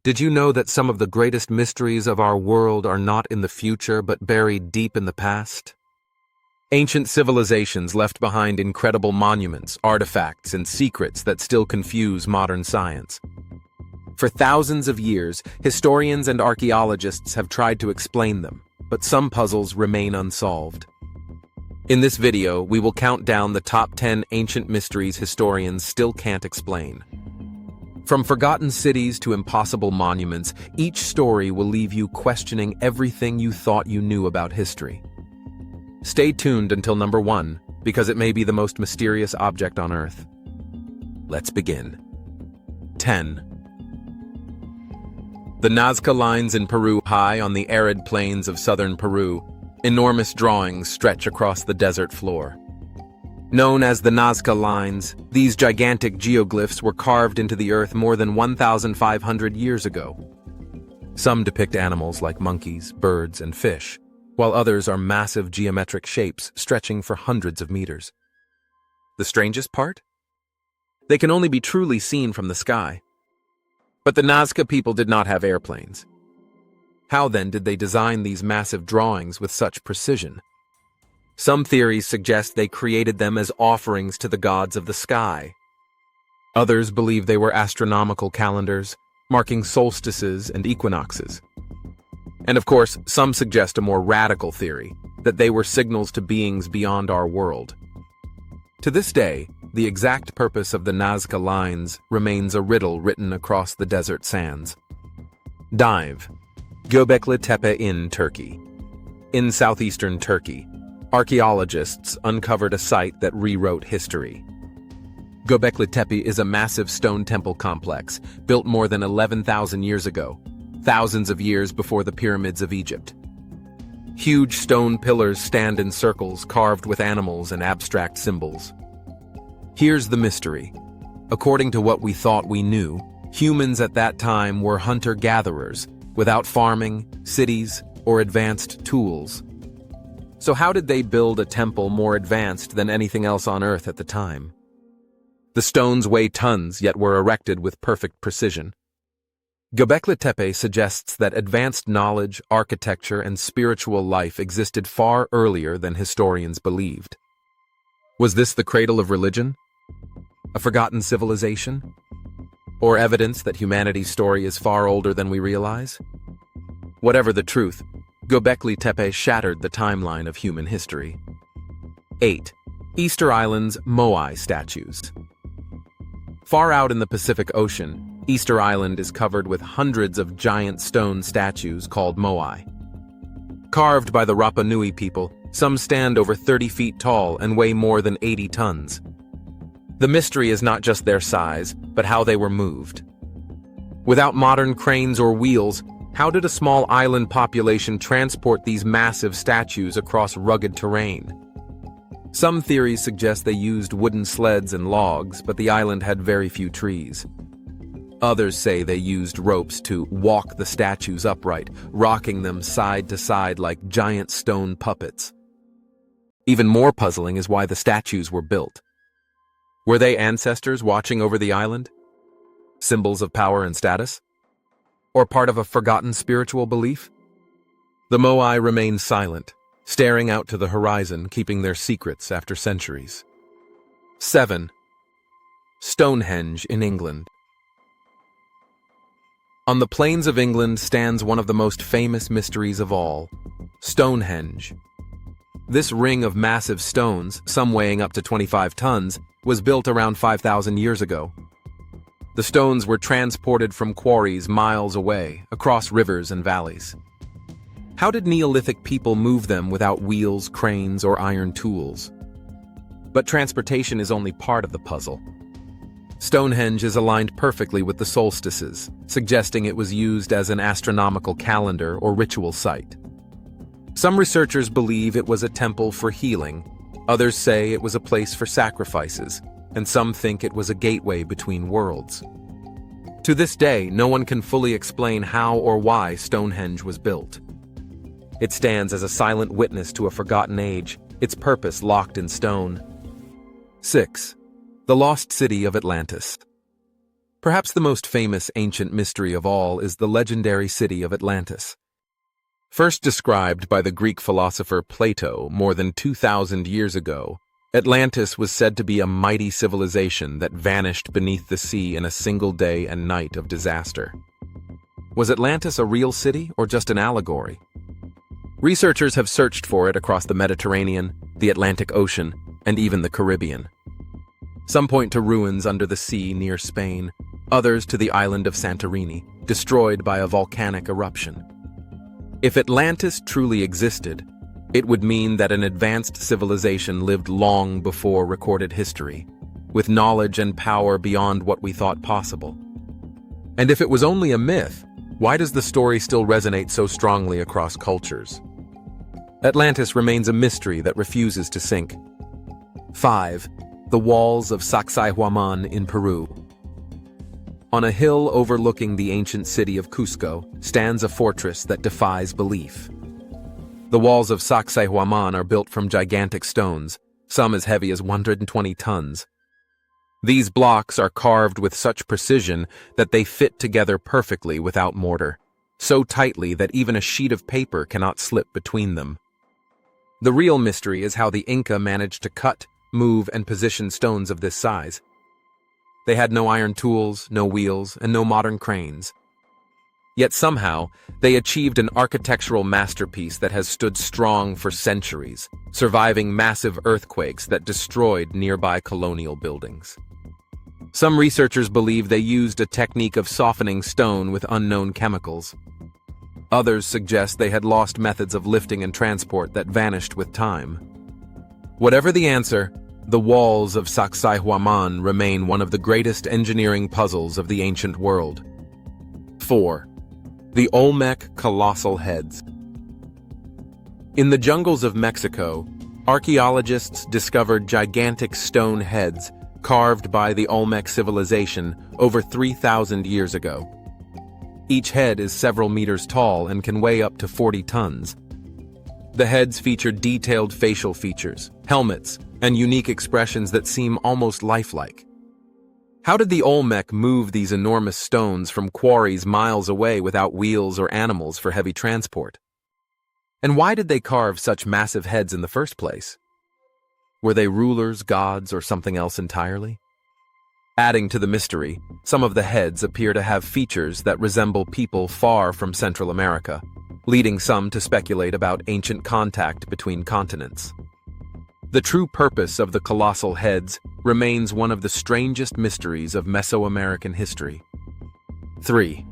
Did you know that some of the greatest mysteries of our world are not in the future but buried deep in the past? Ancient civilizations left behind incredible monuments, artifacts, and secrets that still confuse modern science. For thousands of years, historians and archaeologists have tried to explain them, but some puzzles remain unsolved. In this video, we will count down the top 10 ancient mysteries historians still can't explain. From forgotten cities to impossible monuments, each story will leave you questioning everything you thought you knew about history. Stay tuned until number 1, because it may be the most mysterious object on Earth. Let's begin. 10. The Nazca Lines in Peru. High on the arid plains of southern Peru, enormous drawings stretch across the desert floor. Known as the Nazca Lines, these gigantic geoglyphs were carved into the earth more than 1,500 years ago. Some depict animals like monkeys, birds, and fish, while others are massive geometric shapes stretching for hundreds of meters. The strangest part? They can only be truly seen from the sky. But the Nazca people did not have airplanes. How then did they design these massive drawings with such precision? Some theories suggest they created them as offerings to the gods of the sky. Others believe they were astronomical calendars, marking solstices and equinoxes. And of course, some suggest a more radical theory, that they were signals to beings beyond our world. To this day, the exact purpose of the Nazca Lines remains a riddle written across the desert sands. Dive. Göbekli Tepe in Turkey. In southeastern Turkey, archaeologists uncovered a site that rewrote history. Göbekli Tepe is a massive stone temple complex built more than 11,000 years ago, thousands of years before the pyramids of Egypt. Huge stone pillars stand in circles carved with animals and abstract symbols. Here's the mystery. According to what we thought we knew, humans at that time were hunter-gatherers, without farming, cities, or advanced tools. So how did they build a temple more advanced than anything else on Earth at the time? The stones weigh tons, yet were erected with perfect precision. Göbekli Tepe suggests that advanced knowledge, architecture, and spiritual life existed far earlier than historians believed. Was this the cradle of religion? A forgotten civilization? Or evidence that humanity's story is far older than we realize? Whatever the truth, Göbekli Tepe shattered the timeline of human history. 8. Easter Island's Moai statues. Far out in the Pacific Ocean, Easter Island is covered with hundreds of giant stone statues called Moai. Carved by the Rapa Nui people, some stand over 30 feet tall and weigh more than 80 tons. The mystery is not just their size, but how they were moved. Without modern cranes or wheels, how did a small island population transport these massive statues across rugged terrain? Some theories suggest they used wooden sleds and logs, but the island had very few trees. Others say they used ropes to walk the statues upright, rocking them side to side like giant stone puppets. Even more puzzling is why the statues were built. Were they ancestors watching over the island? Symbols of power and status? Or part of a forgotten spiritual belief? The Moai remain silent, staring out to the horizon, keeping their secrets after centuries. 7. Stonehenge in England. On the plains of England stands one of the most famous mysteries of all, Stonehenge. This ring of massive stones, some weighing up to 25 tons, was built around 5,000 years ago. The stones were transported from quarries miles away, across rivers and valleys. How did Neolithic people move them without wheels, cranes, or iron tools? But transportation is only part of the puzzle. Stonehenge is aligned perfectly with the solstices, suggesting it was used as an astronomical calendar or ritual site. Some researchers believe it was a temple for healing, others say it was a place for sacrifices, and some think it was a gateway between worlds. To this day, no one can fully explain how or why Stonehenge was built. It stands as a silent witness to a forgotten age, its purpose locked in stone. 6. The Lost City of Atlantis. Perhaps the most famous ancient mystery of all is the legendary city of Atlantis. First described by the Greek philosopher Plato more than 2,000 years ago, Atlantis was said to be a mighty civilization that vanished beneath the sea in a single day and night of disaster. Was Atlantis a real city or just an allegory? Researchers have searched for it across the Mediterranean, the Atlantic Ocean, and even the Caribbean. Some point to ruins under the sea near Spain, others to the island of Santorini, destroyed by a volcanic eruption. If Atlantis truly existed, it would mean that an advanced civilization lived long before recorded history, with knowledge and power beyond what we thought possible. And if it was only a myth, why does the story still resonate so strongly across cultures? Atlantis remains a mystery that refuses to sink. 5. The walls of Sacsayhuaman in Peru. On a hill overlooking the ancient city of Cusco stands a fortress that defies belief. The walls of Sacsayhuaman are built from gigantic stones, some as heavy as 120 tons. These blocks are carved with such precision that they fit together perfectly without mortar, so tightly that even a sheet of paper cannot slip between them. The real mystery is how the Inca managed to cut, move, and position stones of this size. They had no iron tools, no wheels, and no modern cranes. Yet somehow, they achieved an architectural masterpiece that has stood strong for centuries, surviving massive earthquakes that destroyed nearby colonial buildings. Some researchers believe they used a technique of softening stone with unknown chemicals. Others suggest they had lost methods of lifting and transport that vanished with time. Whatever the answer, the walls of Sacsayhuaman remain one of the greatest engineering puzzles of the ancient world. 4. The Olmec Colossal Heads. In the jungles of Mexico, archaeologists discovered gigantic stone heads carved by the Olmec civilization over 3,000 years ago. Each head is several meters tall and can weigh up to 40 tons. The heads feature detailed facial features, helmets, and unique expressions that seem almost lifelike. How did the Olmec move these enormous stones from quarries miles away without wheels or animals for heavy transport? And why did they carve such massive heads in the first place? Were they rulers, gods, or something else entirely? Adding to the mystery, some of the heads appear to have features that resemble people far from Central America, leading some to speculate about ancient contact between continents. The true purpose of the colossal heads remains one of the strangest mysteries of Mesoamerican history. 3.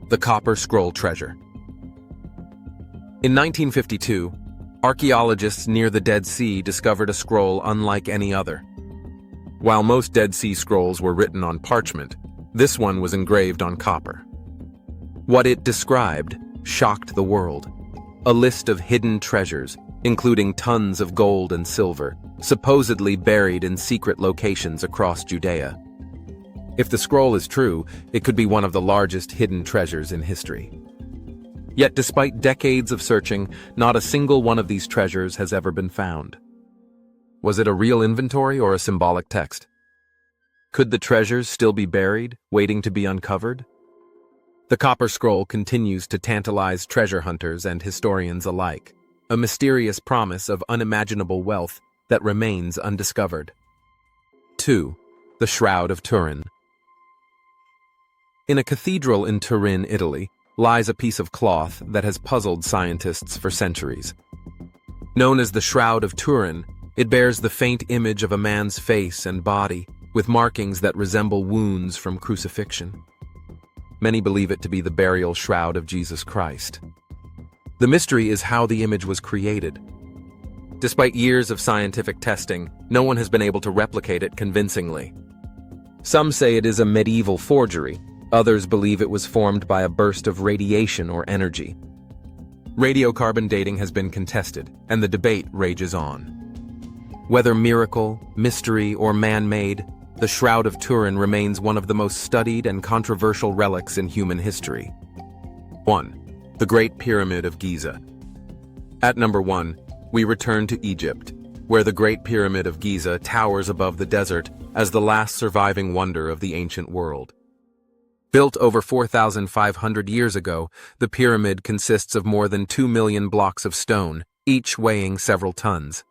The Copper Scroll Treasure. In 1952, archaeologists near the Dead Sea discovered a scroll unlike any other. While most Dead Sea scrolls were written on parchment, this one was engraved on copper. What it described shocked the world. A list of hidden treasures, including tons of gold and silver, supposedly buried in secret locations across Judea. If the scroll is true, it could be one of the largest hidden treasures in history. Yet despite decades of searching, not a single one of these treasures has ever been found. Was it a real inventory or a symbolic text? Could the treasures still be buried, waiting to be uncovered? The Copper Scroll continues to tantalize treasure hunters and historians alike, a mysterious promise of unimaginable wealth that remains undiscovered. 2. The Shroud of Turin. In a cathedral in Turin, Italy, lies a piece of cloth that has puzzled scientists for centuries. Known as the Shroud of Turin, it bears the faint image of a man's face and body, with markings that resemble wounds from crucifixion. Many believe it to be the burial shroud of Jesus Christ. The mystery is how the image was created. Despite years of scientific testing, no one has been able to replicate it convincingly. Some say it is a medieval forgery. Others believe it was formed by a burst of radiation or energy. Radiocarbon dating has been contested, and the debate rages on. Whether miracle, mystery, or man-made, the Shroud of Turin remains one of the most studied and controversial relics in human history. 1. The Great Pyramid of Giza. At number 1, we return to Egypt, where the Great Pyramid of Giza towers above the desert as the last surviving wonder of the ancient world. Built over 4,500 years ago, the pyramid consists of more than 2 million blocks of stone, each weighing several tons.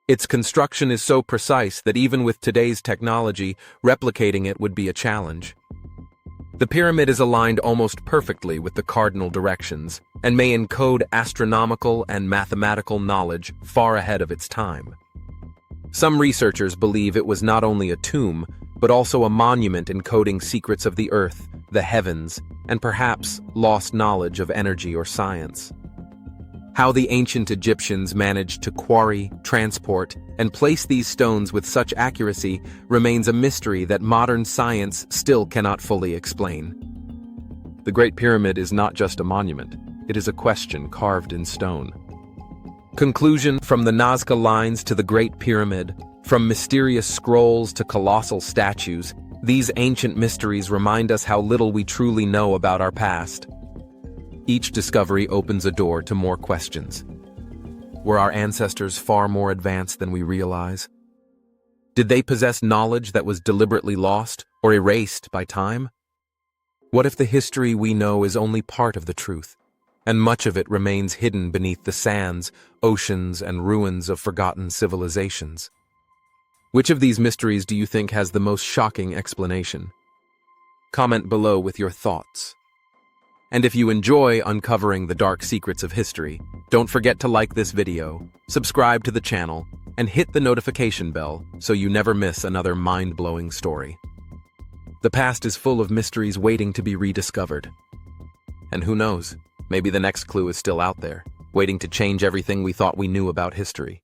Its construction is so precise that even with today's technology, replicating it would be a challenge. The pyramid is aligned almost perfectly with the cardinal directions and may encode astronomical and mathematical knowledge far ahead of its time. Some researchers believe it was not only a tomb, but also a monument encoding secrets of the earth, the heavens, and perhaps lost knowledge of energy or science. How the ancient Egyptians managed to quarry, transport, and place these stones with such accuracy remains a mystery that modern science still cannot fully explain. The Great Pyramid is not just a monument, it is a question carved in stone. Conclusion: from the Nazca Lines to the Great Pyramid, from mysterious scrolls to colossal statues, these ancient mysteries remind us how little we truly know about our past. Each discovery opens a door to more questions. Were our ancestors far more advanced than we realize? Did they possess knowledge that was deliberately lost or erased by time? What if the history we know is only part of the truth, and much of it remains hidden beneath the sands, oceans, and ruins of forgotten civilizations? Which of these mysteries do you think has the most shocking explanation? Comment below with your thoughts. And if you enjoy uncovering the dark secrets of history, don't forget to like this video, subscribe to the channel, and hit the notification bell so you never miss another mind-blowing story. The past is full of mysteries waiting to be rediscovered. And who knows, maybe the next clue is still out there, waiting to change everything we thought we knew about history.